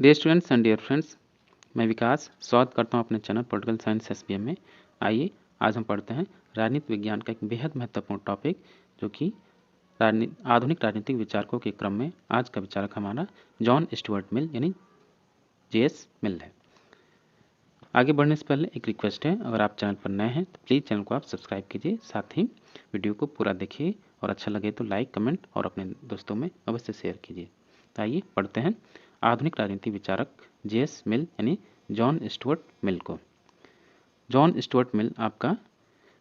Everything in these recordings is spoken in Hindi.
Dear students and dear friends, मैं विकास स्वागत करता हूं अपने चैनल पॉलिटिकल साइंस एसबीएम में। आइए आज हम पढ़ते हैं राजनीति विज्ञान का एक बेहद महत्वपूर्ण टॉपिक, जो कि आधुनिक राजनीतिक विचारकों के क्रम में आज का विचारक हमारा जॉन स्टुअर्ट मिल यानी जेएस मिल है। आगे बढ़ने से पहले एक रिक्वेस्ट है, अगर आप चैनल पर नए हैं तो प्लीज़ चैनल को आप सब्सक्राइब कीजिए, साथ ही वीडियो को पूरा देखिए और अच्छा लगे तो लाइक, कमेंट और अपने दोस्तों में अवश्य शेयर कीजिए। तो आइए पढ़ते हैं आधुनिक राजनीति विचारक जेएस मिल यानी जॉन स्टुअर्ट मिल को। जॉन स्टुअर्ट मिल आपका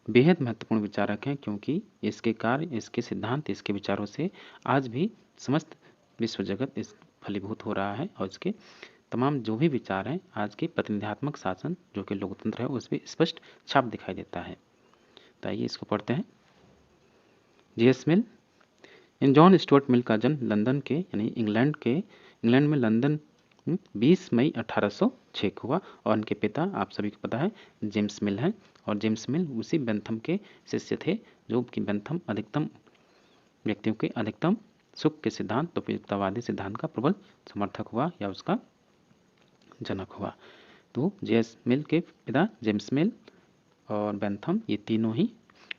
बेहद महत्वपूर्ण विचारक हैं, क्योंकि इसके कार्य, इसके सिद्धांत, इसके विचारों से आज भी समस्त विश्व जगत इस फलीभूत हो रहा है और इसके तमाम जो भी विचार हैं आज के प्रतिनिधित्वात्मक शासन जो कि लोकतंत्र है उस पर स्पष्ट छाप दिखाई देता है। तो आइए इसको पढ़ते हैं। जेएस मिल। इन जॉन स्टुअर्ट मिल का जन्म लंदन के यानी इंग्लैंड में लंदन 20 मई 1806 को हुआ और उनके पिता आप सभी को पता है जेम्स मिल हैं, और जेम्स मिल उसी बेंथम के शिष्य थे जो कि बेंथम अधिकतम व्यक्तियों के अधिकतम सुख के सिद्धांत, उपयुक्ततावादी सिद्धांत का प्रबल समर्थक हुआ या उसका जनक हुआ। तो जेएस मिल के पिता जेम्स मिल और बेंथम ये तीनों ही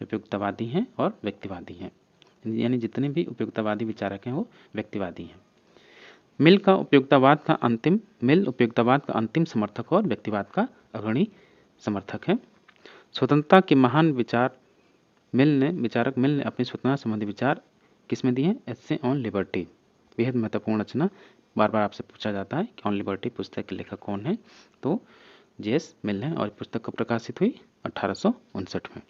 उपयुक्तवादी हैं और व्यक्तिवादी हैं, यानी जितने भी उपयुक्तवादी विचारक हैं वो व्यक्तिवादी हैं। मिल उपयुक्तवाद का अंतिम समर्थक और व्यक्तिवाद का अग्रणी समर्थक है। स्वतंत्रता के महान विचारक मिल ने अपनी स्वतंत्रता संबंधी विचार किसमें दिए हैं? एस्से ऑन लिबर्टी, बेहद महत्वपूर्ण रचना। बार बार आपसे पूछा जाता है कि ऑन लिबर्टी पुस्तक के लेखक कौन है, तो जेएस मिल है और पुस्तक कब प्रकाशित हुई? 1859 में।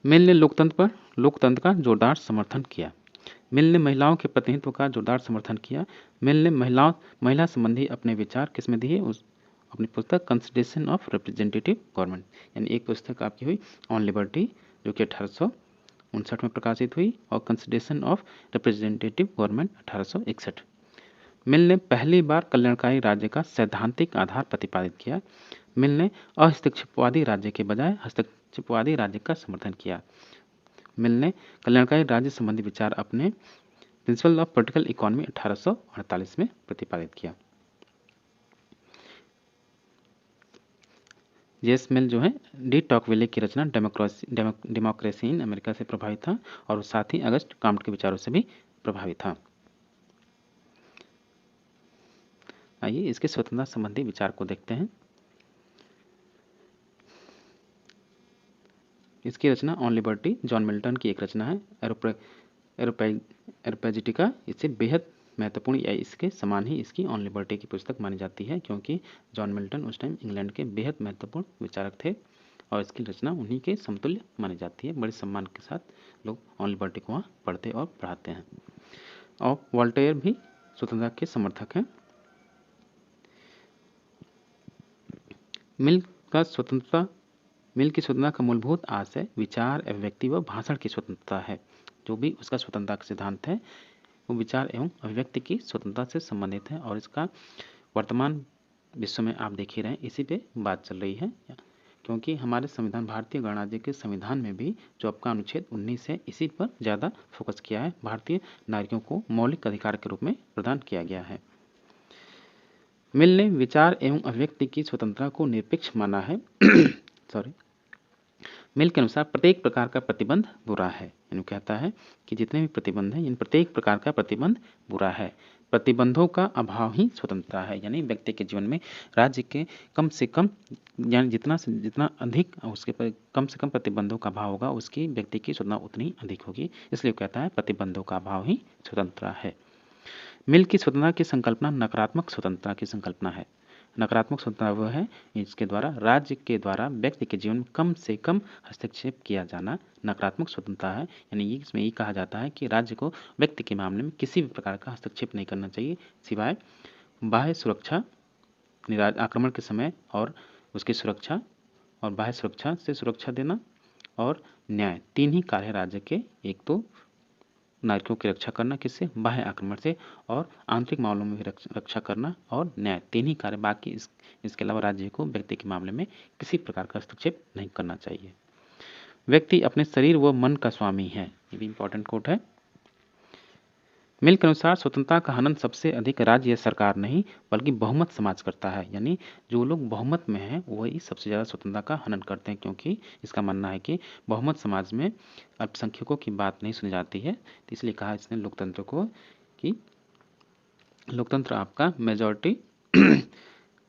मिल ने लोकतंत्र का जोरदार समर्थन किया। मिल ने महिलाओं के प्रतिनिधित्व का जोरदार समर्थन किया। मिल ने महिला संबंधी अपने विचार किसमें दिए? अपनी पुस्तक कंसिडरेशन ऑफ रिप्रेजेंटेटिव गवर्नमेंट, यानी एक पुस्तक आपकी हुई ऑन लिबर्टी जो कि 1859 में प्रकाशित हुई, और कंसिडरेशन ऑफ रिप्रेजेंटेटिव गवर्नमेंट 1861। मिल ने पहली बार कल्याणकारी राज्य का सैद्धांतिक आधार प्रतिपादित किया। मिल ने अहस्तक्षेपवादी राज्य के बजाय हस्तक्षेपवादी राज्य का समर्थन किया। मिल ने कल्याणकारी राज्य संबंधी विचार अपने प्रिंसिपल ऑफ पॉलिटिकल इकोनॉमी 1848 में प्रतिपादित किया। जेएस मिल जो है डी टॉकविले की रचना डेमोक्रेसी इन अमेरिका से प्रभावित था और साथ ही अगस्त कॉम्ट के विचारों से भी प्रभावित था। आइए इसके स्वतंत्रता संबंधी विचार को देखते हैं। इसकी रचना ऑन लिबर्टी जॉन मिल्टन की एक रचना है। एरोपैजिटिका इससे बेहद महत्वपूर्ण या इसके समान ही इसकी ऑन लिबर्टी की पुस्तक मानी जाती है, क्योंकि जॉन मिल्टन उस टाइम इंग्लैंड के बेहद महत्वपूर्ण विचारक थे और इसकी रचना उन्हीं के समतुल्य मानी जाती है। बड़े सम्मान के साथ लोग ऑन लिबर्टी को वहाँ पढ़ते और पढ़ाते हैं। और वॉल्टेयर भी स्वतंत्रता के समर्थक हैं। मिल की स्वतंत्रता का मूलभूत आशय विचार, अभिव्यक्ति व भाषण की स्वतंत्रता है। जो भी उसका स्वतंत्रता का सिद्धांत है वो विचार एवं अभिव्यक्ति की स्वतंत्रता से संबंधित है, और इसका वर्तमान विश्व में आप देख ही रहे हैं, इसी पे बात चल रही है, क्योंकि हमारे संविधान, भारतीय गणराज्य के संविधान में भी जो आपका अनुच्छेद 19 है इसी पर ज़्यादा फोकस किया है। भारतीय नागरिकों को मौलिक अधिकार के रूप में प्रदान किया गया है। मिल ने विचार एवं अभिव्यक्ति की स्वतंत्रता को निरपेक्ष माना है। मिल के अनुसार प्रत्येक प्रकार का प्रतिबंध बुरा है, यानी कहता है कि जितने भी प्रतिबंध हैं इन प्रत्येक प्रकार का प्रतिबंध बुरा है। प्रतिबंधों का अभाव ही स्वतंत्रता है, यानी व्यक्ति के जीवन में राज्य के कम से कम, यानी जितना अधिक उसके कम से कम प्रतिबंधों का अभाव होगा उसकी व्यक्ति की स्वतंत्रता उतनी अधिक होगी। इसलिए कहता है प्रतिबंधों का अभाव ही स्वतंत्रता है। मिल की स्वतंत्रता की संकल्पना नकारात्मक स्वतंत्रता की संकल्पना है। नकारात्मक स्वतंत्रता वह है इसके द्वारा राज्य के द्वारा व्यक्ति के जीवन में कम से कम हस्तक्षेप किया जाना नकारात्मक स्वतंत्रता है। यानी इसमें ये कहा जाता है कि राज्य को व्यक्ति के मामले में किसी भी प्रकार का हस्तक्षेप नहीं करना चाहिए, सिवाय बाह्य सुरक्षा, आक्रमण के समय और उसकी सुरक्षा, और बाह्य सुरक्षा से सुरक्षा देना और न्याय, तीन ही कार्य राज्य के। एक तो नागरिकों की रक्षा करना किससे? बाह्य आक्रमण से, और आंतरिक मामलों में भी रक्षा करना और न्याय, तीन ही कार्य। बाकी इसके अलावा राज्य को व्यक्ति के मामले में किसी प्रकार का हस्तक्षेप नहीं करना चाहिए। व्यक्ति अपने शरीर व मन का स्वामी है, ये भी इंपॉर्टेंट कोट है। मिल के अनुसार स्वतंत्रता का हनन सबसे अधिक राज्य या सरकार नहीं बल्कि बहुमत समाज करता है, यानी जो लोग बहुमत में हैं वही सबसे ज़्यादा स्वतंत्रता का हनन करते हैं, क्योंकि इसका मानना है कि बहुमत समाज में अल्पसंख्यकों की बात नहीं सुनी जाती है। तो इसलिए कहा इसने लोकतंत्र को कि लोकतंत्र आपका majority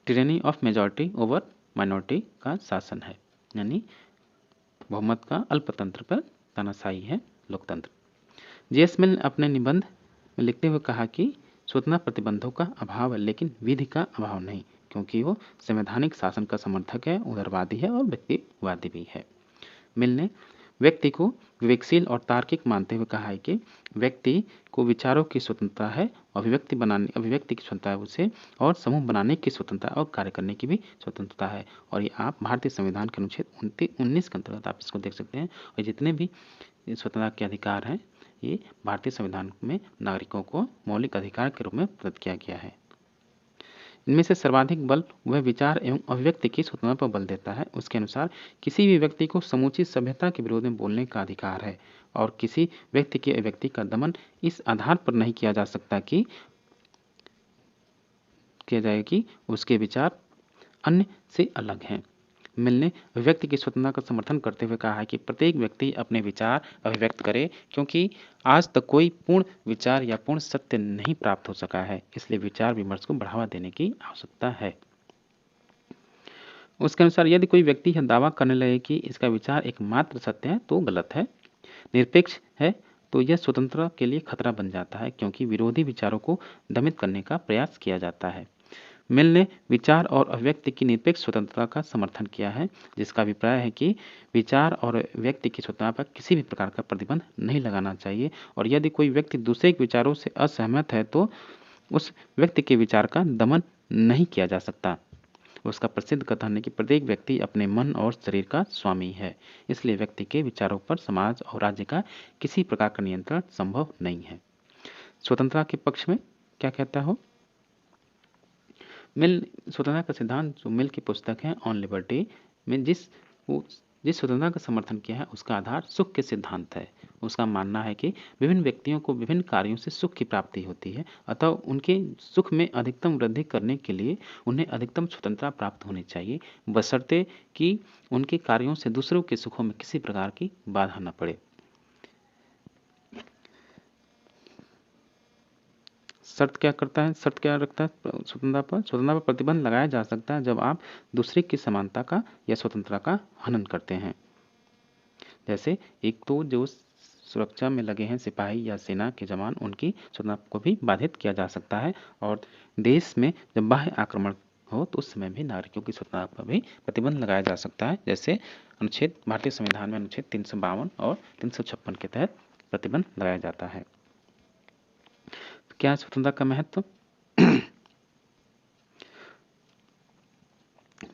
tyranny of majority over minority का शासन है, यानी बहुमत का अल्पतंत्र पर तानाशाही है लोकतंत्र। जेएस मिल ने अपने निबंध में लिखते हुए कहा कि स्वतंत्रता प्रतिबंधों का अभाव है लेकिन विधि का अभाव नहीं, क्योंकि वो संवैधानिक शासन का समर्थक है, उदारवादी है और व्यक्तिवादी भी है। मिल ने व्यक्ति को विवेकशील और तार्किक मानते हुए कहा है कि व्यक्ति को विचारों की स्वतंत्रता है, अभिव्यक्ति की स्वतंत्रता है उसे, और समूह बनाने की स्वतंत्रता और कार्य करने की भी स्वतंत्रता है। और ये आप भारतीय संविधान के अनुच्छेद 19 के अंतर्गत आप इसको देख सकते हैं। और जितने भी स्वतंत्रता के अधिकार हैं ये भारतीय संविधान में नागरिकों को मौलिक अधिकार के रूप में प्रदत्त किया गया है। इनमें से सर्वाधिक बल वह विचार एवं अभिव्यक्ति की स्वतंत्रता पर बल देता है। उसके अनुसार किसी भी व्यक्ति को समूची सभ्यता के विरोध में बोलने का अधिकार है और किसी व्यक्ति की अभिव्यक्ति का दमन इस आधार पर नहीं किया जा सकता कि उसके विचार अन्य से अलग हैं। मिल ने अभिव्यक्ति की स्वतंत्रता का समर्थन करते हुए कहा है कि प्रत्येक व्यक्ति अपने विचार अभिव्यक्त करे, क्योंकि आज तक कोई पूर्ण विचार या पूर्ण सत्य नहीं प्राप्त हो सका है, इसलिए विचार विमर्श को बढ़ावा देने की आवश्यकता है। उसके अनुसार यदि कोई व्यक्ति यह दावा करने लगे कि इसका विचार एकमात्र सत्य है तो गलत है। निरपेक्ष है तो यह स्वतंत्रता के लिए खतरा बन जाता है, क्योंकि विरोधी विचारों को दमित करने का प्रयास किया जाता है। मिल ने विचार और अभिव्यक्ति की निरपेक्ष स्वतंत्रता का समर्थन किया है, जिसका अभिप्राय है कि विचार और व्यक्ति की स्वतंत्रता पर किसी भी प्रकार का प्रतिबंध नहीं लगाना चाहिए, और यदि कोई व्यक्ति दूसरे के विचारों से असहमत है तो उस व्यक्ति के विचार का दमन नहीं किया जा सकता। उसका प्रसिद्ध कथन है कि प्रत्येक व्यक्ति अपने मन और शरीर का स्वामी है, इसलिए व्यक्ति के विचारों पर समाज और राज्य का किसी प्रकार का नियंत्रण संभव नहीं है। स्वतंत्रता के पक्ष में क्या कहता हो? मिल स्वतंत्रता का सिद्धांत जो मिल की पुस्तक है ऑन लिबर्टी में जिस स्वतंत्रता का समर्थन किया है उसका आधार सुख के सिद्धांत है। उसका मानना है कि विभिन्न व्यक्तियों को विभिन्न कार्यों से सुख की प्राप्ति होती है, अतः उनके सुख में अधिकतम वृद्धि करने के लिए उन्हें अधिकतम स्वतंत्रता प्राप्त होनी चाहिए, बशर्ते कि उनके कार्यों से दूसरों के सुखों में किसी प्रकार की बाधा न पड़े। शर्त क्या रखता है स्वतंत्रता पर प्रतिबंध लगाया जा सकता है जब आप दूसरे की समानता का या स्वतंत्रता का हनन करते हैं। जैसे एक तो जो सुरक्षा में लगे हैं सिपाही या सेना के जवान, उनकी स्वतंत्रता को भी बाधित किया जा सकता है, और देश में जब बाह्य आक्रमण हो तो उस समय भी नागरिकों की स्वतंत्रता पर भी प्रतिबंध लगाया जा सकता है, जैसे अनुच्छेद भारतीय संविधान में अनुच्छेद 352 और 356 के तहत प्रतिबंध लगाया जाता है। तो क्या है स्वतंत्रता का महत्व?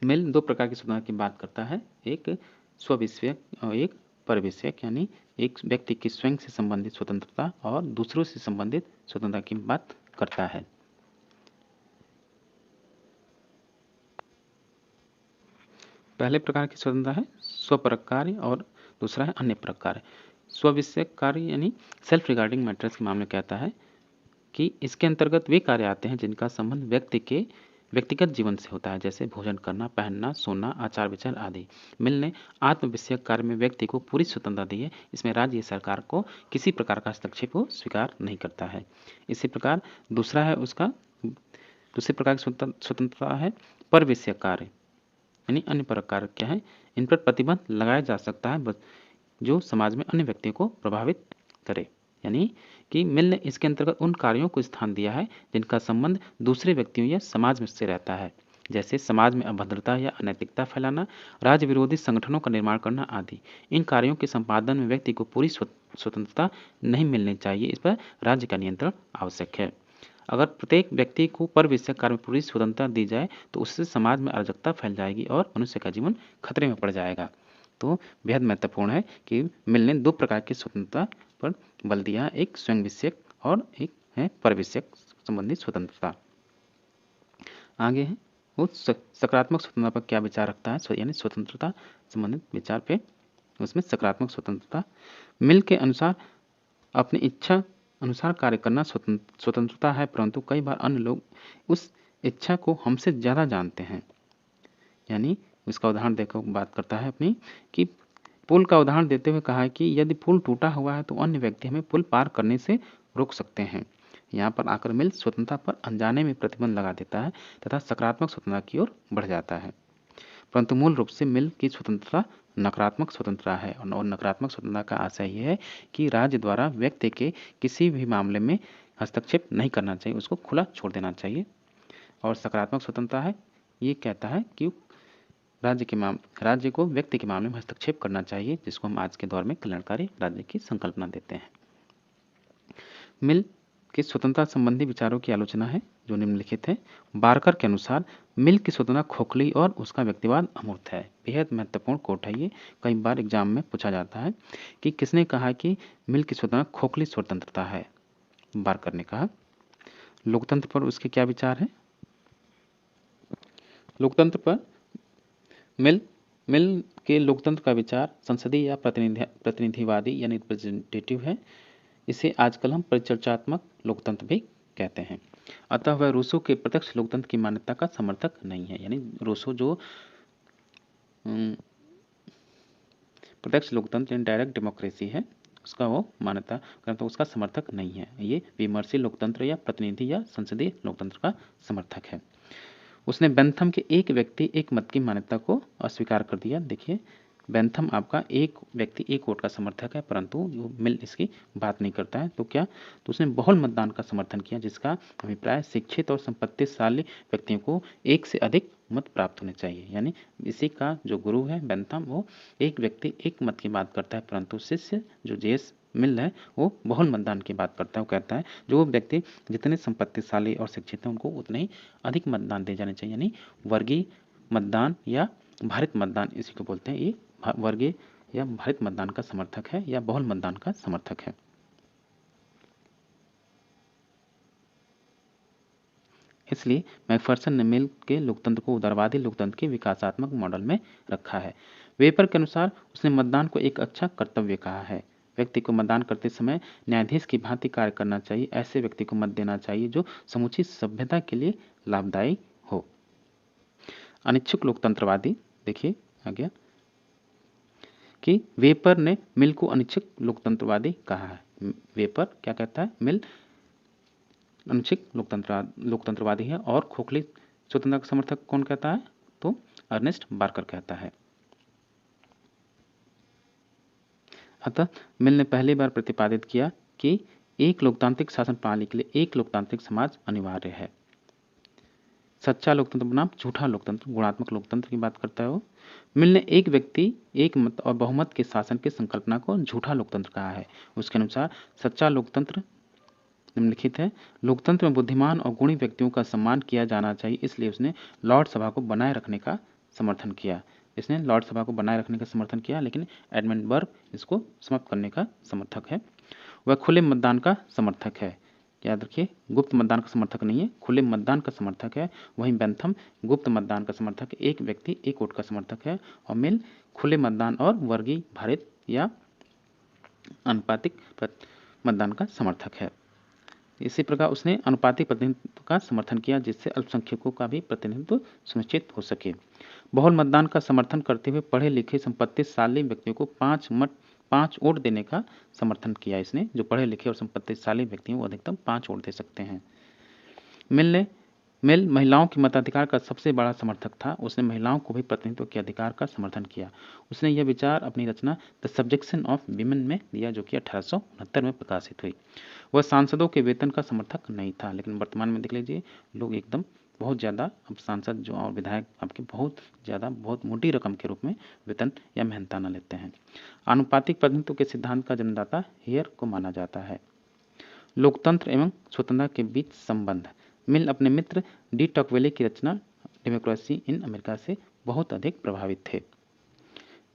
मिल दो प्रकार की स्वतंत्रता की बात करता है, एक स्वविषयक और एक परविषयक, यानी एक व्यक्ति की स्वयं से संबंधित स्वतंत्रता और दूसरों से संबंधित स्वतंत्रता की बात करता है। पहले प्रकार की स्वतंत्रता है स्वपरक कार्य और दूसरा है अन्य परक कार्य। स्वविषयक कार्य यानी सेल्फ रिगार्डिंग मैटर्स के मामले कहता है कि इसके अंतर्गत वे कार्य आते हैं जिनका संबंध व्यक्ति के व्यक्तिगत जीवन से होता है, जैसे भोजन करना, पहनना, सोना, आचार विचार आदि। मिल ने आत्म विषयक कार्य में व्यक्ति को पूरी स्वतंत्रता दी है, इसमें राज्य या सरकार को किसी प्रकार का हस्तक्षेप को स्वीकार नहीं करता है। इसी प्रकार दूसरी प्रकार की स्वतंत्रता है पर विषयक कार्य, यानी अन्य परक कार्य क्या है, इन पर प्रतिबंध लगाया जा सकता है जो समाज में अन्य व्यक्तियों को प्रभावित करे, यानी कि मिल ने इसके अंतर्गत उन कार्यों को स्थान दिया है जिनका संबंध दूसरे व्यक्तियों या समाज में से रहता है, जैसे समाज में अभद्रता या अनैतिकता फैलाना, राज्य विरोधी संगठनों का निर्माण करना आदि। इन कार्यों के संपादन में व्यक्ति को पूरी स्वतंत्रता नहीं मिलनी चाहिए, इस पर राज्य का नियंत्रण आवश्यक है। अगर प्रत्येक व्यक्ति को पर विषय कार्य में पूरी स्वतंत्रता दी जाए तो उससे समाज में अराजकता फैल जाएगी और मनुष्य का जीवन खतरे में पड़ जाएगा। तो बेहद महत्वपूर्ण है कि मिल ने दो प्रकार की स्वतंत्रता पर बल दिया, एक स्वयं विषयक और एक है पर विषयक संबंधित स्वतंत्रता। आगे है वो सकारात्मक स्वतंत्रता पर क्या विचार रखता है, यानी स्वतंत्रता संबंधित विचार पे उसमें सकारात्मक स्वतंत्रता। मिल के अनुसार अपनी इच्छा अनुसार कार्य करना स्वतंत्रता है, परंतु कई बार अन्य लोग उस इच्छा को हमसे ज़्यादा जानते हैं। यानी इसका उदाहरण देखो, बात करता है अपनी कि पुल का उदाहरण देते हुए कहा है कि यदि पुल टूटा हुआ है तो अन्य व्यक्ति हमें पुल पार करने से रोक सकते हैं। यहाँ पर आकर मिल स्वतंत्रता पर अनजाने में प्रतिबंध लगा देता है तथा सकारात्मक स्वतंत्रता की ओर बढ़ जाता है। परंतु मूल रूप से मिल की स्वतंत्रता नकारात्मक स्वतंत्रता है, और नकारात्मक स्वतंत्रता का आशय यह है कि राज्य द्वारा व्यक्ति के किसी भी मामले में हस्तक्षेप नहीं करना चाहिए, उसको खुला छोड़ देना चाहिए। और सकारात्मक स्वतंत्रता है, ये कहता है कि राज्य को व्यक्ति के मामले में हस्तक्षेप करना चाहिए, जिसको हम आज के दौर में कल्याणकारी राज्य की संकल्पना देते हैं। मिल के स्वतंत्रता संबंधी विचारों की आलोचना है जो निम्नलिखित है। बारकर के अनुसार मिल की स्वतंत्रता खोखली और उसका व्यक्तिवाद अमूर्त है। बेहद महत्वपूर्ण कोट है ये, कई बार एग्जाम में पूछा जाता है कि किसने कहा कि मिल की स्वतंत्रता खोखली स्वतंत्रता है। बारकर ने कहा। लोकतंत्र पर उसके क्या विचार है? लोकतंत्र पर मिल के लोकतंत्र का विचार संसदीय या प्रतिनिधिवादी यानी रिप्रेजेंटेटिव है। इसे आजकल हम परिचर्चात्मक लोकतंत्र भी कहते हैं। अतः वह रूसो के प्रत्यक्ष लोकतंत्र की मान्यता का समर्थक नहीं है। यानी रूसो जो प्रत्यक्ष लोकतंत्र यानी डायरेक्ट डेमोक्रेसी है, उसका वो मान्यता करता, उसका समर्थक नहीं है। ये विमर्शी लोकतंत्र या प्रतिनिधि या संसदीय लोकतंत्र का समर्थक है। उसने बेंथम के एक व्यक्ति एक मत की मान्यता को अस्वीकार कर दिया। देखिए, बेंथम आपका एक व्यक्ति एक वोट का समर्थक है, परंतु मिल इसकी बात नहीं करता है। तो क्या? तो उसने बहुल मतदान का समर्थन किया, जिसका अभिप्राय शिक्षित और संपत्तिशाली व्यक्तियों को एक से अधिक मत प्राप्त होने चाहिए। यानी इसी का जो गुरु है बेंथम, वो एक व्यक्ति एक मत की बात करता है, परंतु शिष्य जो जेस मिल है वो बहुल मतदान की बात करता है। वो कहता है जो व्यक्ति जितने संपत्तिशाली और शिक्षित हैं उनको उतने ही अधिक मतदान दिए जाने चाहिए। यानी वर्गीय मतदान या भारित मतदान, इसी को बोलते हैं। ये वर्गीय या भारित मतदान का समर्थक है या बहुल मतदान का समर्थक है। इसलिए मैकफर्सन ने मिल के लोकतंत्र को उदारवादी लोकतंत्र के विकासात्मक मॉडल में रखा है। वेपर के अनुसार उसने मतदान को एक अच्छा कर्तव्य कहा है। व्यक्ति को मतदान करते समय न्यायाधीश की भांति कार्य करना चाहिए। ऐसे व्यक्ति को मत देना चाहिए जो समूची सभ्यता के लिए लाभदायी हो। अनिच्छुक लोकतंत्रवादी, देखिए आ गया कि वेपर ने मिल को अनिच्छुक लोकतंत्रवादी कहा है। वेपर क्या कहता है? मिल अनिच्छुक लोकतंत्रवादी है। और खोखली स्वतंत्रता का समर्थक कौन कहता है? तो अर्नेस्ट बारकर कहता है। अतः मिल ने पहली बार प्रतिपादित किया कि एक लोकतांत्रिक शासन प्रणाली के लिए एक लोकतांत्रिक समाज अनिवार्य है। सच्चा लोकतंत्र बनाम झूठा लोकतंत्र, गुणात्मक लोकतंत्र की बात करता है वो। मिल ने एक व्यक्ति एक मत और बहुमत के शासन की संकल्पना को झूठा लोकतंत्र कहा है। उसके अनुसार सच्चा लोकतंत्र निम्नलिखित है। लोकतंत्र में बुद्धिमान और गुणी व्यक्तियों का सम्मान किया जाना चाहिए, इसलिए उसने लॉर्ड सभा को बनाए रखने का समर्थन किया। इसने लॉर्ड सभा को बनाए रखने का समर्थन किया, लेकिन एडमंड बर्ग इसको समाप्त करने का समर्थक है। वह खुले मतदान का समर्थक है। याद रखिए, गुप्त मतदान का समर्थक नहीं है, खुले मतदान का समर्थक है। वहीं बेंथम गुप्त मतदान का समर्थक, एक व्यक्ति एक वोट का समर्थक है। और मिल खुले मतदान और वर्गीय भारित या अनुपातिक मतदान का समर्थक है। इसी प्रकार उसने अनुपातिक प्रतिनिधित्व का समर्थन किया, जिससे अल्पसंख्यकों का भी प्रतिनिधित्व सुनिश्चित हो सके। बहुल मतदान का समर्थन करते हुए पढ़े लिखे संपत्तिशाली व्यक्तियों को 5 वोट देने का समर्थन किया इसने। जो पढ़े लिखे और संपत्तिशाली व्यक्ति हैं वो अधिकतम 5 वोट दे सकते हैं। मिल महिलाओं के मताधिकार का सबसे बड़ा समर्थक था। उसने महिलाओं को भी प्रतिनिधित्व के अधिकार का समर्थन किया। उसने यह विचार अपनी रचना द सब्जेक्शन ऑफ विमेन में दिया, जो कि 1869 में प्रकाशित हुई। वह सांसदों के वेतन का समर्थक नहीं था, लेकिन वर्तमान में देख लीजिए लोग एकदम बहुत ज़्यादा अब सांसद जो और विधायक आपके बहुत मोटी रकम के रूप में वेतन या मेहनताना लेते हैं। आनुपातिक प्रतिनिधित्व के सिद्धांत का जन्मदाता हेयर को माना जाता है। लोकतंत्र एवं स्वतंत्रता के बीच संबंध। मिल अपने मित्र डी टॉकवेले की रचना डेमोक्रेसी इन अमेरिका से बहुत अधिक प्रभावित थे।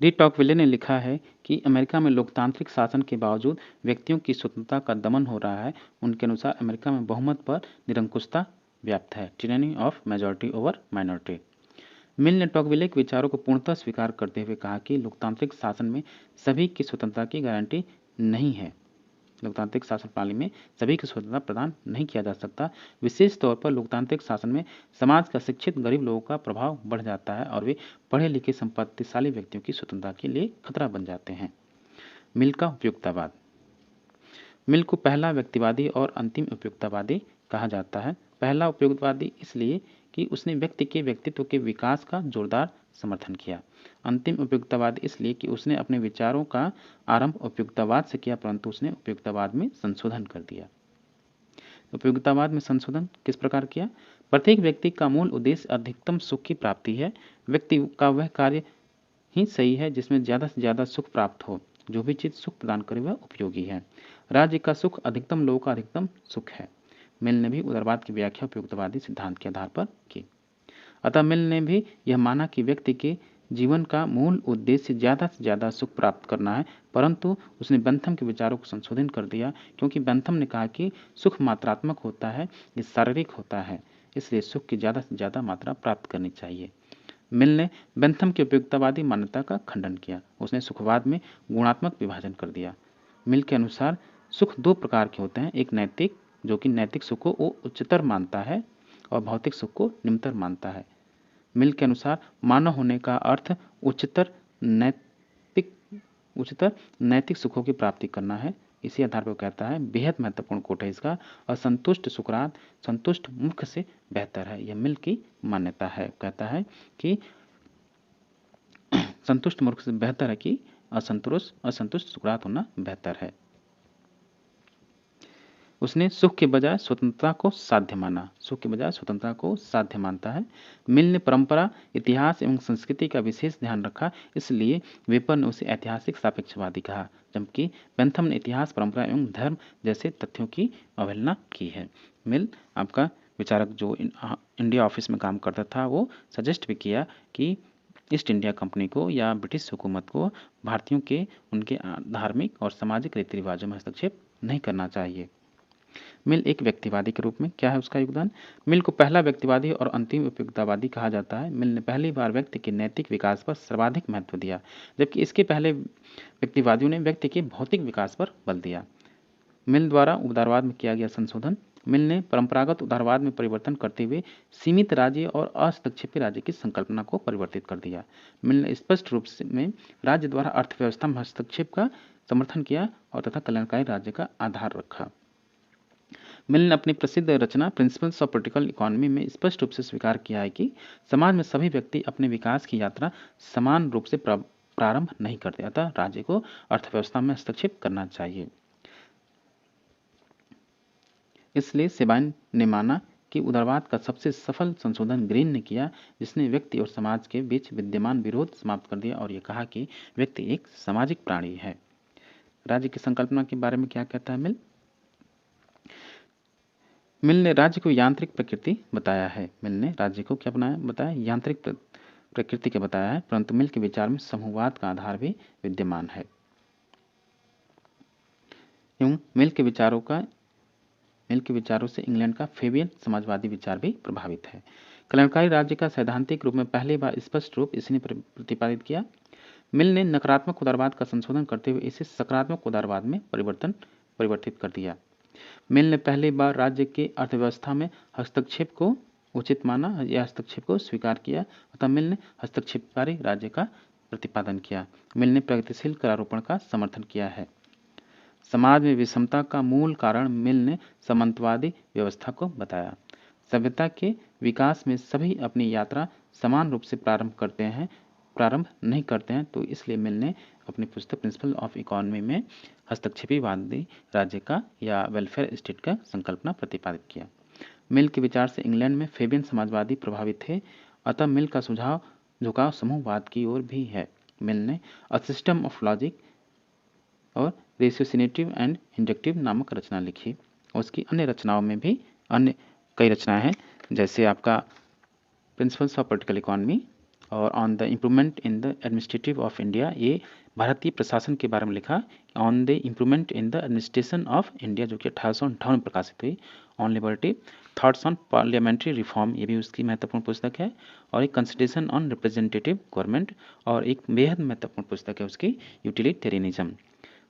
डी टॉकविले ने लिखा है कि अमेरिका में लोकतांत्रिक शासन के बावजूद व्यक्तियों की स्वतंत्रता का दमन हो रहा है। उनके अनुसार अमेरिका में बहुमत पर निरंकुशता व्याप्त है, टिरानी ऑफ मेजॉरिटी ओवर माइनॉरिटी। मिल ने टॉकविले के विचारों को पूर्णतः स्वीकार करते हुए कहा कि लोकतांत्रिक शासन में सभी की स्वतंत्रता की गारंटी नहीं है। लोकतांत्रिक शासन प्रणाली में सभी की स्वतंत्रता प्रदान नहीं किया जा सकता। विशेष तौर पर लोकतांत्रिक शासन में समाज का शिक्षित गरीब लोगों का प्रभाव बढ़ जाता है और वे पढ़े लिखे संपत्तिशाली व्यक्तियों की स्वतंत्रता के लिए खतरा बन जाते हैं। मिल का उपयुक्ततावाद। मिल को पहला व्यक्तिवादी और अंतिम उपयुक्ततावादी कहा जाता है। पहला उपयुक्तवादी इसलिए कि उसने व्यक्ति के व्यक्तित्व के विकास का जोरदार समर्थन किया। अंतिम उपयुक्ततावाद इसलिए कि उसने अपने विचारों का आरंभ उपयुक्ततावाद से किया, परंतु उसने उपयुक्ततावाद में संशोधन कर दिया। उपयुक्ततावाद में संशोधन किस प्रकार किया? प्रत्येक व्यक्ति का मूल उद्देश्य अधिकतम सुख की प्राप्ति है। व्यक्ति का वह कार्य ही सही है जिसमें ज़्यादा से ज़्यादा सुख प्राप्त हो। जो भी चीज़ सुख प्रदान करे वह उपयोगी है। राज्य का सुख अधिकतम लोगों का अधिकतम सुख है। मिल ने भी उदारवाद की व्याख्या उपयुक्तवादी सिद्धांत के आधार पर की। अतः मिल ने भी यह माना कि व्यक्ति के जीवन का मूल उद्देश्य ज़्यादा से ज़्यादा सुख प्राप्त करना है, परंतु उसने बेंथम के विचारों को संशोधन कर दिया, क्योंकि बेंथम ने कहा कि सुख मात्रात्मक होता है, ये शारीरिक होता है, इसलिए सुख की ज़्यादा से ज़्यादा मात्रा प्राप्त करनी चाहिए। मिल ने बेंथम की उपयुक्ततावादी मान्यता का खंडन किया। उसने सुखवाद में गुणात्मक विभाजन कर दिया। मिल के अनुसार सुख दो प्रकार के होते हैं, एक नैतिक, जो कि नैतिक सुख को वो उच्चतर मानता है, और भौतिक सुख को निम्नतर मानता है। मिल के अनुसार मानव होने का अर्थ उच्चतर नैतिक सुखों की प्राप्ति करना है। इसी आधार पर कहता है, बेहद महत्वपूर्ण कोट है इसका, असंतुष्ट सुकरात संतुष्ट मूर्ख से बेहतर है। यह मिल की मान्यता है। कहता है कि संतुष्ट मूर्ख से बेहतर है कि असंतुष्ट सुकरात होना बेहतर है। उसने सुख के बजाय स्वतंत्रता को साध्य माना। सुख के बजाय स्वतंत्रता को साध्य मानता है। मिल ने परंपरा, इतिहास एवं संस्कृति का विशेष ध्यान रखा, इसलिए वेपर ने उसे ऐतिहासिक सापेक्षवादी कहा, जबकि बेंथम ने इतिहास, परंपरा एवं धर्म जैसे तथ्यों की अवहेलना की है। मिल आपका विचारक जो इंडिया ऑफिस में काम करता था, वो सजेस्ट भी किया कि ईस्ट इंडिया कंपनी को या ब्रिटिश हुकूमत को भारतीयों के उनके धार्मिक और सामाजिक रीति रिवाजों में हस्तक्षेप नहीं करना चाहिए। मिल एक व्यक्तिवादी के रूप में क्या है उसका योगदान? मिल को पहला व्यक्तिवादी और अंतिम उपयुक्ततावादी कहा जाता है। मिल ने पहली बार व्यक्ति के नैतिक विकास पर सर्वाधिक महत्व दिया, जबकि इसके पहले व्यक्तिवादियों ने व्यक्ति के भौतिक विकास पर बल दिया। मिल द्वारा उदारवाद में किया गया संशोधन। मिल ने परंपरागत उदारवाद में परिवर्तन करते हुए सीमित राज्य और हस्तक्षेपी राज्य की संकल्पना को परिवर्तित कर दिया। मिल ने स्पष्ट रूप में राज्य द्वारा अर्थव्यवस्था में हस्तक्षेप का समर्थन किया और तथा कल्याणकारी राज्य का आधार रखा। मिल ने अपनी प्रसिद्ध रचना प्रिंसिपल्स ऑफ पॉलिटिकल इकोनॉमी में स्पष्ट रूप से स्वीकार किया है कि समाज में सभी व्यक्ति अपने विकास की यात्रा समान रूप से प्रारंभ नहीं करते, अतः राज्य को अर्थव्यवस्था में हस्तक्षेप करना चाहिए। इसलिए सेबाइन ने माना कि उदारवाद का सबसे सफल संशोधन ग्रीन ने किया, जिसने व्यक्ति और समाज के बीच विद्यमान विरोध समाप्त कर दिया और यह कहा कि व्यक्ति एक सामाजिक प्राणी है। राज्य की संकल्पना के बारे में क्या कहता है मिल? मिल ने राज्य को यांत्रिक प्रकृति बताया है। मिल ने राज्य को क्या बताया? यांत्रिक प्रकृति के बताया है, परंतु मिल के विचार में समूहवाद का आधार भी विद्यमान है। एवं मिल के विचारों से इंग्लैंड का फेबियन समाजवादी विचार भी प्रभावित है। कल्याणकारी राज्य का सैद्धांतिक रूप में पहली बार स्पष्ट रूप इसने प्रतिपादित किया। मिल ने नकारात्मक उदारवाद का संशोधन करते हुए इसे सकारात्मक उदारवाद में परिवर्तित कर दिया। मिल ने पहली बार राज्य की अर्थव्यवस्था में हस्तक्षेप को उचित माना या हस्तक्षेप को स्वीकार किया, अतः मिल ने हस्तक्षेपकारी राज्य का प्रतिपादन किया। मिल ने प्रगतिशील करारोपण का समर्थन किया है। समाज में विषमता का मूल कारण मिल ने सामंतवादी व्यवस्था को बताया। सभ्यता के विकास में सभी अपनी यात्रा समान रूप से प्रारंभ नहीं करते हैं, तो इसलिए मिल ने अपनी पुस्तक प्रिंसिपल ऑफ इकोनॉमी में हस्तक्षेपीवादी राज्य का या वेलफेयर स्टेट का संकल्पना प्रतिपादित किया। मिल के विचार से इंग्लैंड में फेबियन समाजवादी प्रभावित थे, अतः मिल का झुकाव समूहवाद की ओर भी है। मिल ने अ सिस्टम ऑफ लॉजिक और रेशियोसिनेटिव एंड इंडक्टिव नामक रचना लिखी। उसकी अन्य रचनाओं में भी अन्य कई रचनाएं हैं, जैसे आपका प्रिंसिपल्स ऑफ पॉलिटिकल इकोनॉमी और on the improvement in the administrative of India, ये भारतीय प्रशासन के बारे में लिखा। On the improvement in the administration of India, जो कि 1858 में प्रकाशित हुई। On liberty, thoughts on parliamentary reform, ये भी उसकी महत्वपूर्ण पुस्तक है। और एक कंसिडरेशन ऑन रिप्रेजेंटेटिव गवर्नमेंट, और एक बेहद महत्वपूर्ण पुस्तक है उसकी यूटिलिटेरियनिज्म।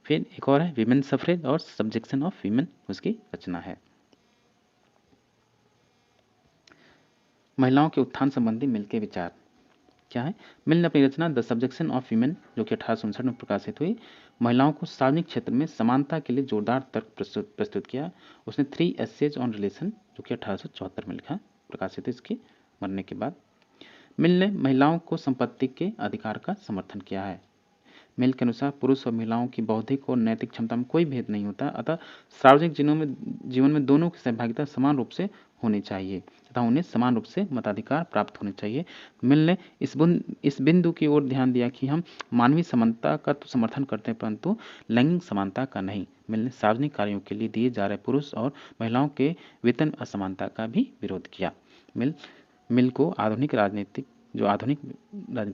फिर एक और है वीमेन सफरेज और सब्जेक्शन ऑफ वीमेन, उसकी रचना है। महिलाओं के उत्थान संबंधी मिल के विचार क्या है? मिल ने अपनी रचना द सब्जेक्शन ऑफ वीमेन जो कि 1859 में प्रकाशित हुई, महिलाओं को सार्वजनिक क्षेत्र में समानता के लिए जोरदार तर्क प्रस्तुत किया। उसने 3 एसेज ऑन रिलेशन जो कि 1874 में लिखा, प्रकाशित हुई इसके मरने के बाद। मिल ने महिलाओं को संपत्ति के अधिकार का समर्थन किया है। मिल के अनुसार पुरुष और महिलाओं की बौद्धिक और नैतिक क्षमता में कोई भेद नहीं होता, अतः सार्वजनिक जीवन में दोनों की सहभागिता समान रूप से होनी चाहिए तथा उन्हें समान रूप से मताधिकार प्राप्त होने चाहिए। मिल ने इस बिंदु की ओर ध्यान दिया कि हम मानवीय समानता का तो समर्थन करते हैं परंतु लैंगिक समानता का नहीं। मिल ने सार्वजनिक कार्यों के लिए दिए जा रहे पुरुष और महिलाओं के वेतन असमानता का भी विरोध किया। मिल को आधुनिक राजनीतिक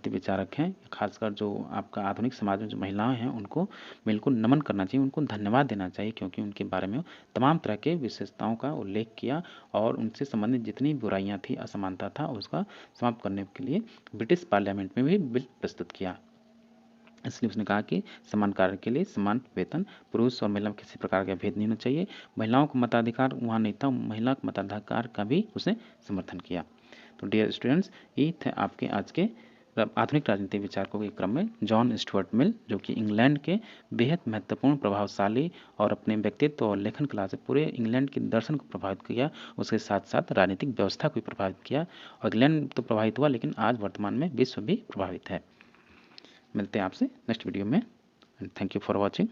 विचारक हैं, खासकर जो आपका आधुनिक समाज में जो महिलाएं हैं उनको मिल को नमन करना चाहिए, उनको धन्यवाद देना चाहिए, क्योंकि उनके बारे में तमाम तरह के विशेषताओं का उल्लेख किया और उनसे संबंधित जितनी बुराइयां थी, असमानता था, उसका समाप्त करने के लिए ब्रिटिश पार्लियामेंट में भी बिल प्रस्तुत किया। इसलिए उसने कहा कि समान कार्य के लिए समान वेतन, पुरुष और महिला में किसी प्रकार का भेद नहीं होना चाहिए। महिलाओं को मताधिकार वहाँ नहीं था, महिला के मताधिकार का भी उसने समर्थन किया। तो डियर स्टूडेंट्स, ये थे आपके आज के आधुनिक राजनीतिक विचारकों के क्रम में जॉन स्टुअर्ट मिल, जो कि इंग्लैंड के बेहद महत्वपूर्ण, प्रभावशाली और अपने व्यक्तित्व और लेखन कला से पूरे इंग्लैंड के दर्शन को प्रभावित किया, उसके साथ साथ राजनीतिक व्यवस्था को भी प्रभावित किया। और इंग्लैंड तो प्रभावित हुआ, लेकिन आज वर्तमान में विश्व भी प्रभावित है। मिलते हैं आपसे नेक्स्ट वीडियो में, and thank you for watching.